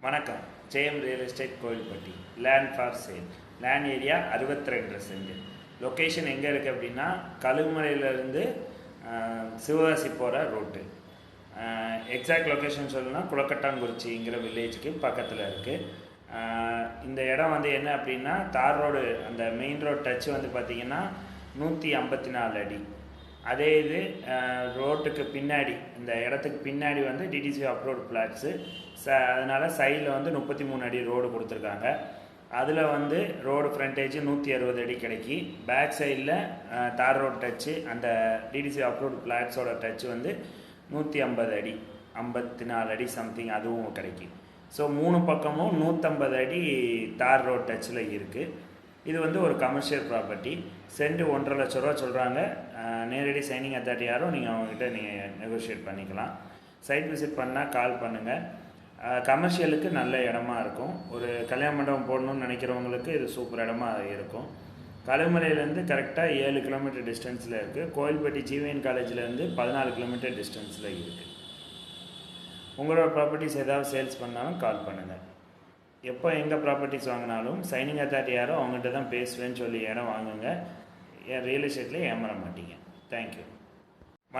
வணக்கம். Jayam real estate Kovilpatti. Land for sale. Land area 62 cent. Location எங்கே இருக்குது அப்படின்னா, கழுகுமலையிலேருந்து சிவகாசி போகிற ரோட்டு. எக்ஸாக்ட் லொக்கேஷன் சொல்லணும்னா குளக்கட்டாங்குறிச்சிங்கிற வில்லேஜுக்கு பக்கத்தில் இருக்குது. இந்த இடம் வந்து என்ன அப்படின்னா, தார் ரோடு, அந்த மெயின் ரோடு டச்சு வந்து பார்த்திங்கன்னா 154 அடி. அதே இது ரோட்டுக்கு பின்னாடி, இந்த இடத்துக்கு பின்னாடி வந்து டிடிசி அப்ரோட் பிளாட்ஸு. அதனால் சைடில் வந்து 33 அடி ரோடு கொடுத்துருக்காங்க. அதில் வந்து ரோடு ஃப்ரண்டேஜ் 160 அடி கிடைக்கி. பேக் சைடில் தார் ரோடு டச்சு, அந்த டிடிசி அப்ரோட் பிளாட்ஸோட டச்சு வந்து 150 அடி, 54 அடி சம்திங் அதுவும் கிடைக்கி. ஸோ 3 பக்கமும் 150 அடி தார் ரோட் டச்சில் இருக்குது. இது வந்து ஒரு கமர்ஷியல் ப்ராப்பர்ட்டி. சென்ட் 1.5 லட்ச ரூபா சொல்கிறாங்க. நேரடி சைனிங் அத்தாரிட்டி யாரும் நீங்கள் அவங்ககிட்ட நீங்கள் நெகோஷியேட் பண்ணிக்கலாம். சைட் விசிட் பண்ணால் கால் பண்ணுங்கள். கமர்ஷியலுக்கு நல்ல இடமா இருக்கும். ஒரு கல்யாண மண்டபம் போடணும்னு நினைக்கிறவங்களுக்கு இது சூப்பர் இடமா இருக்கும். கழுகுமலையிலேருந்து கரெக்டாக 7 கிலோமீட்டர் டிஸ்டன்ஸில் இருக்குது. கோயில்பட்டி ஜிவிஎன் காலேஜிலேருந்து 14 கிலோமீட்டர் டிஸ்டன்ஸில் இருக்குது. உங்களோட ப்ராப்பர்ட்டிஸ் ஏதாவது சேல்ஸ் பண்ணாலும் கால் பண்ணுங்கள். எப்போ எங்கள் ப்ராப்பர்ட்டிஸ் வாங்கினாலும் சைனிங் அத்தாரிட்டி யாரோ அவங்ககிட்ட தான் பேசுவேன்னு சொல்லி இடம் வாங்குங்க. ரியல் எஸ்டேட்லேயே ஏமாற மாட்டீங்க. தேங்க்யூ.